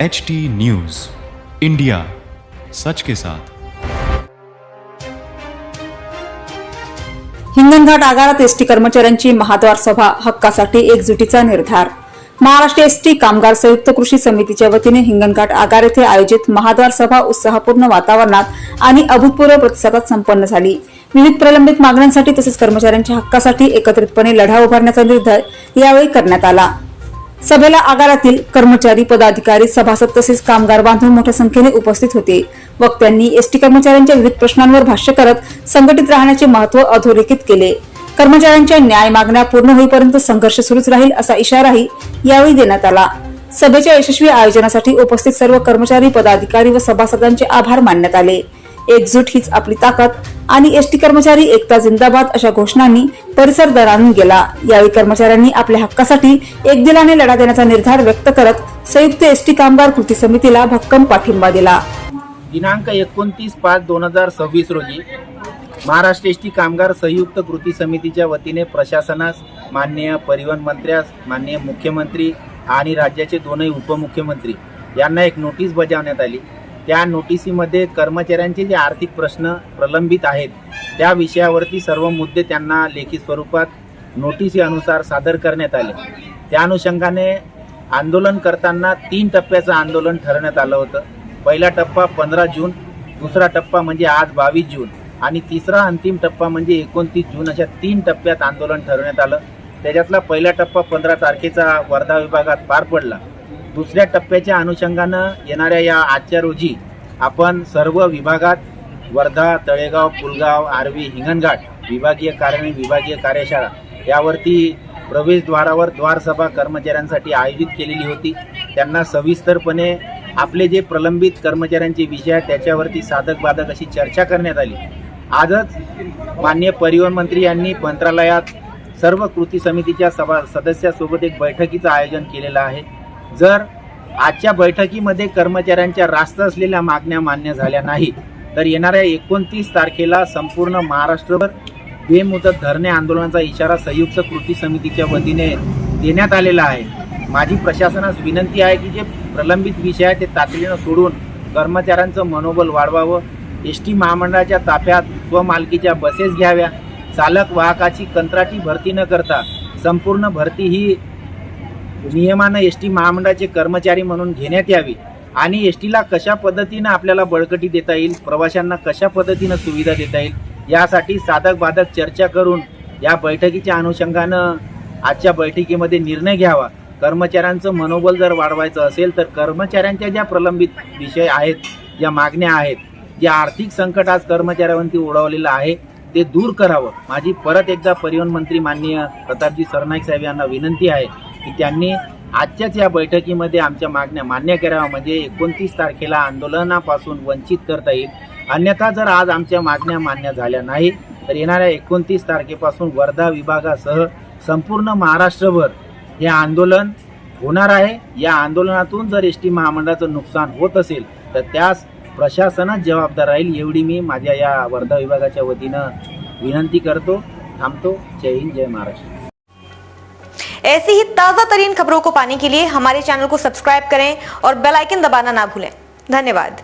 HD news, India सच के साथ। हिंगणघाट आगारात ST कर्मचाऱ्यांची महाद्वार सभा, हक्कासाठी एकजुटीचा निर्धार। महाराष्ट्र एसटी कामगार संयुक्त कृषी समितीच्या वतीने हिंगणघाट आगार येथे आयोजित महाद्वार सभा उत्साहपूर्ण वातावरणात आणि अभूतपूर्व प्रतिसादात संपन्न झाली। विविध प्रलंबित मागण्यांसाठी तसेच कर्मचाऱ्यांच्या हक्कासाठी एकत्रितपणे लढा उभारण्याचा निर्धार यावेळी करण्यात आला। सभेला आगारातील कर्मचारी, पदाधिकारी, सभासद तसेच कामगार बांधव मोठ्या संख्येने उपस्थित होते। वक्त्यांनी एसटी कर्मचाऱ्यांच्या विविध प्रश्नांवर भाष्य करत संघटित राहण्याचे महत्त्व अधोरेखित केले। कर्मचाऱ्यांच्या न्याय मागण्या पूर्ण होईपर्यंत संघर्ष सुरूच राहील असा इशाराही यावेळी देण्यात आला। सभेच्या यशस्वी आयोजनासाठी उपस्थित सर्व कर्मचारी, पदाधिकारी व सभासदांचे आभार मानण्यात आले। एकजूट हीच आपली ताकद आणि एसटी कर्मचारी एकता जिंदाबाद अशा घोषणांनी परिसर दणाणून गेला। यावेळी कर्मचाऱ्यांनी आपल्या हक्कासाठी एकदिलाने लढा देण्याचा निर्धार व्यक्त करत संयुक्त एसटी कामगार कृती समितीला भक्कम पाठिंबा दिला। दिनांक 29/5/2026 रोजी महाराष्ट्र एसटी कामगार संयुक्त कृती समितीच्या वतीने प्रशासनास, माननीय परिवहन मंत्र्यास, माननीय मुख्यमंत्री आणि राज्याचे दोनही उपमुख्यमंत्री यांना एक नोटीस बजावण्यात आली। त्या नोटिसीमध्ये कर्मचाऱ्यांचे जे आर्थिक प्रश्न प्रलंबित आहेत त्या विषयावरती सर्व मुद्दे त्यांना लेखी स्वरूपात नोटिसीनुसार सादर करण्यात आले। त्या अनुषंगाने आंदोलन करताना 3 टप्प्याचं आंदोलन ठरवण्यात आलं होतं। पहिला टप्पा 15 जून, दुसरा टप्पा म्हणजे आज 22 जून आणि तिसरा अंतिम टप्पा म्हणजे 29 जून अशा 3 टप्प्यात आंदोलन ठरवण्यात आलं। त्याच्यातला पहिला टप्पा 15 तारखेचा वर्धा विभागात पार पडला। दुसऱ्या टप्प्याच्या अनुषंगानं येणाऱ्या या आजच्या रोजी आपण सर्व विभागात वर्धा, तळेगाव, पुलगाव, आर्वी, हिंगणघाट विभागीय कार्यालय, विभागीय कार्यशाळा यावरती प्रवेशद्वारावर द्वारसभा कर्मचाऱ्यांसाठी आयोजित केलेली होती। त्यांना सविस्तरपणे आपले जे प्रलंबित कर्मचाऱ्यांचे विषय आहेत त्याच्यावरती साधक बाधक अशी चर्चा करण्यात आली। आजच माननीय परिवहन मंत्री यांनी मंत्रालयात सर्व कृती समितीच्या सदस्यासोबत एक बैठकीचं आयोजन केलेलं आहे। जर आजच्या बैठकीमध्ये कर्मचाऱ्यांच्या रास्त असलेल्या मागण्या मान्य झाल्या नाही तर येणाऱ्या 29 तारखेला संपूर्ण महाराष्ट्रभर बेमुदत धरणे आंदोलनाचा इशारा संयुक्त कृती समितीच्या वतीने देण्यात आलेला आहे। माझी प्रशासनास विनंती आहे की जे प्रलंबित विषय आहे ते तातडीनं सोडून कर्मचाऱ्यांचं मनोबल वाढवावं। एसटी महामंडळाच्या ताफ्यात स्वमालकीच्या बसेस घ्याव्या। चालक वाहकाची कंत्राटी भरती न करता संपूर्ण भरती ही नियमानं एसटी महामंडळाचे कर्मचारी म्हणून घेण्यात यावी आणि एसटीला कशा पद्धतीनं आपल्याला बळकटी देता येईल, प्रवाशांना कशा पद्धतीनं सुविधा देता येईल यासाठी साधक बाधक चर्चा करून या बैठकीच्या अनुषंगानं आजच्या बैठकीमध्ये निर्णय घ्यावा। कर्मचाऱ्यांचं मनोबल जर वाढवायचं असेल तर कर्मचाऱ्यांच्या ज्या प्रलंबित विषय आहेत, ज्या मागण्या आहेत, जे आर्थिक संकट आज कर्मचाऱ्यांवरती ओढवलेलं आहे ते दूर करावं। माझी परत एकदा परिवहन मंत्री माननीय प्रतापजी सरनाईक साहेब यांना विनंती आहे की त्यांनी आजच्याच या बैठकीमध्ये आमच्या मागण्या मान्य कराव्या, म्हणजे 29 तारखेला आंदोलनापासून वंचित करता येईल। अन्यथा जर आज आमच्या मागण्या मान्य झाल्या नाही तर येणाऱ्या 29 तारखेपासून वर्धा विभागासह संपूर्ण महाराष्ट्रभर हे आंदोलन होणार आहे। या आंदोलनातून जर एसटी महामंडळाचं नुकसान होत असेल तर त्यास प्रशासनच जबाबदार राहील, एवढी मी माझ्या या वर्धा विभागाच्या वतीनं विनंती करतो। थांबतो। जय हिंद, जय महाराष्ट्र। ऐसी ही ताज़ा तरीन खबरों को पाने के लिए हमारे चैनल को सब्सक्राइब करें और बेल आइकन दबाना ना भूलें। धन्यवाद।